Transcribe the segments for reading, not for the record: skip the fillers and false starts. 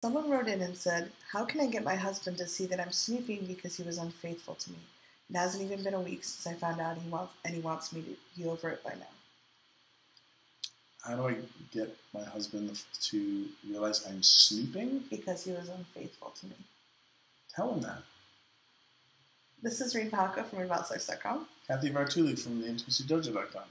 Someone wrote in and said, "How can I get my husband to see that I'm snooping because he was unfaithful to me? It hasn't even been a week since I found out he wants me to be over it by now." How do I get my husband to realize I'm snooping? Because he was unfaithful to me. Tell him that. This is Reid from AboutSex.com. Cathy from the IntimacyDojo.com.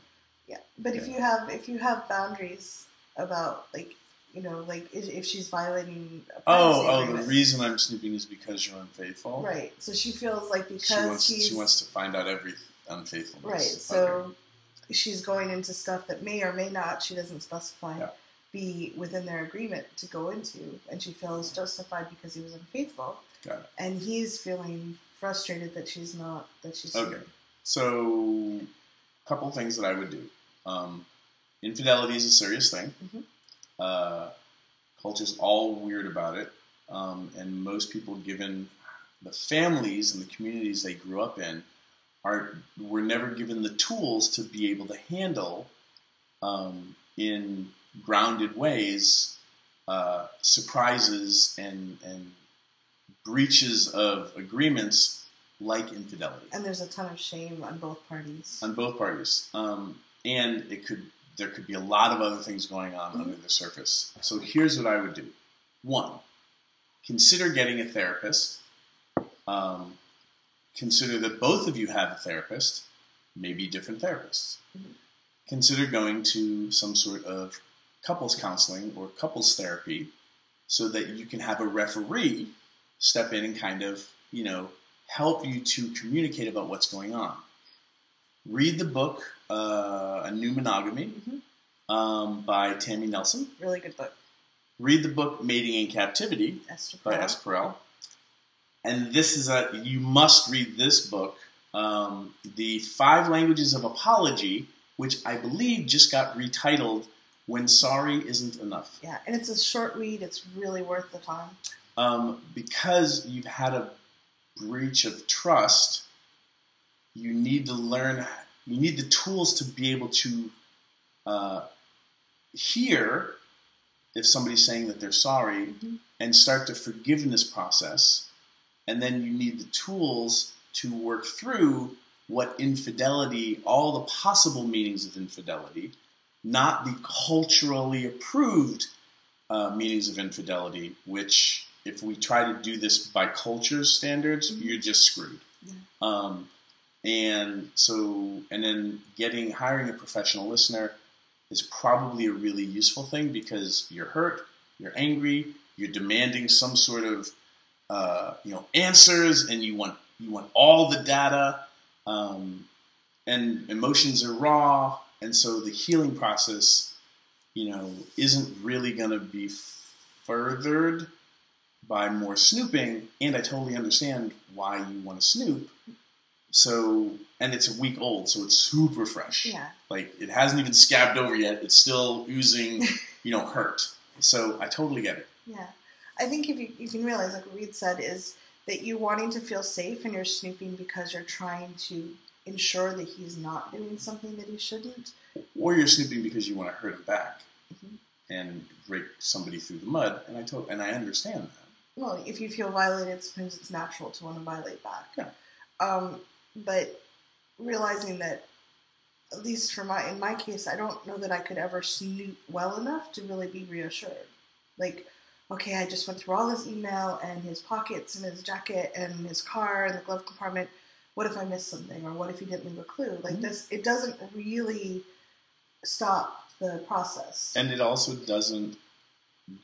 Yeah, but if you have boundaries about if she's violating a privacy agreement. The reason I'm snooping is because you're unfaithful. Right. So she feels like because she wants to find out every unfaithfulness. Right. So she's going into stuff that may or may not, she doesn't specify, be within their agreement to go into, and she feels justified because he was unfaithful. Got it. And he's feeling frustrated that she's not, that she's okay. So, a couple things that I would do. Infidelity is a serious thing. Mm-hmm. Culture's all weird about it, and most people, given the families and the communities they grew up in, were never given the tools to be able to handle, in grounded ways, surprises and breaches of agreements like infidelity. And there's a ton of shame on both parties. On both parties, and there could be a lot of other things going on under the surface. So here's what I would do. 1, consider getting a therapist. Consider that both of you have a therapist, maybe different therapists. Mm-hmm. Consider going to some sort of couples counseling or couples therapy so that you can have a referee step in and kind of, help you to communicate about what's going on. Read the book, A New Monogamy, by Tammy Nelson. Really good book. Read the book, Mating in Captivity, by Esther Perel. And you must read this book, The 5 Languages of Apology, which I believe just got retitled When Sorry Isn't Enough. Yeah, and it's a short read. It's really worth the time. Because you've had a breach of trust, you need the tools to be able to hear if somebody's saying that they're sorry and start the forgiveness process. And then you need the tools to work through what infidelity, all the possible meanings of infidelity, not the culturally approved meanings of infidelity, which if we try to do this by culture's standards, you're just screwed. Yeah. And then hiring a professional listener is probably a really useful thing because you're hurt, you're angry, you're demanding some sort of answers, and you want all the data, and emotions are raw, and so the healing process, isn't really going to be furthered by more snooping. And I totally understand why you want to snoop. So, and it's a week old, so it's super fresh. Yeah. Like, it hasn't even scabbed over yet. It's still oozing, hurt. So I totally get it. Yeah. I think if you can realize, like what Reid said, is that you wanting to feel safe and you're snooping because you're trying to ensure that he's not doing something that he shouldn't. Or you're snooping because you want to hurt him back and rake somebody through the mud. And I understand that. Well, if you feel violated, sometimes it's natural to want to violate back. Yeah. But realizing that, at least in my case, I don't know that I could ever snoop well enough to really be reassured. Like, okay, I just went through all his email and his pockets and his jacket and his car and the glove compartment. What if I missed something? Or what if he didn't leave a clue? Like this, it doesn't really stop the process. And it also doesn't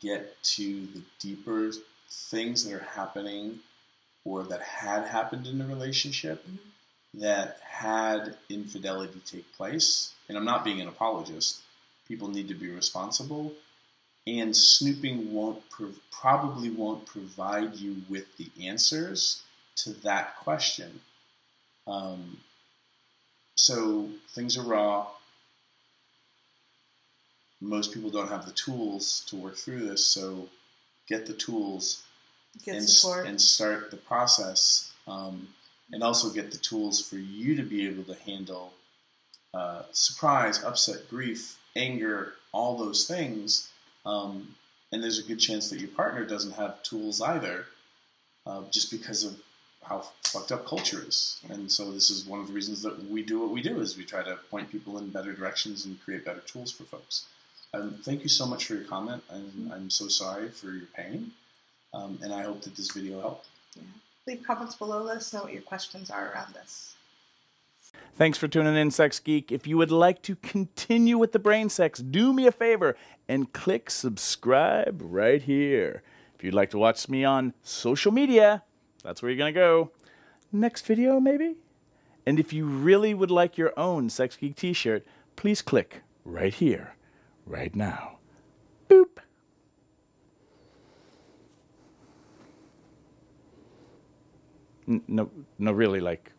get to the deeper things that are happening or that had happened in the relationship that had infidelity take place. And I'm not being an apologist. People need to be responsible. And snooping probably won't provide you with the answers to that question. So things are raw. Most people don't have the tools to work through this, so get the tools and start the process. And also get the tools for you to be able to handle surprise, upset, grief, anger, all those things And there's a good chance that your partner doesn't have tools either, just because of how fucked up culture is. And so this is one of the reasons that we do what we do, is we try to point people in better directions and create better tools for folks. Thank you so much for your comment, and I'm so sorry for your pain. And I hope that this video helped. Yeah. Leave comments below. Let us know what your questions are around this. Thanks for tuning in, Sex Geek. If you would like to continue with the brain sex, do me a favor and click subscribe right here. If you'd like to watch me on social media, that's where you're going to go. Next video, maybe? And if you really would like your own Sex Geek t-shirt, please click right here, right now. Boop. No, really, like...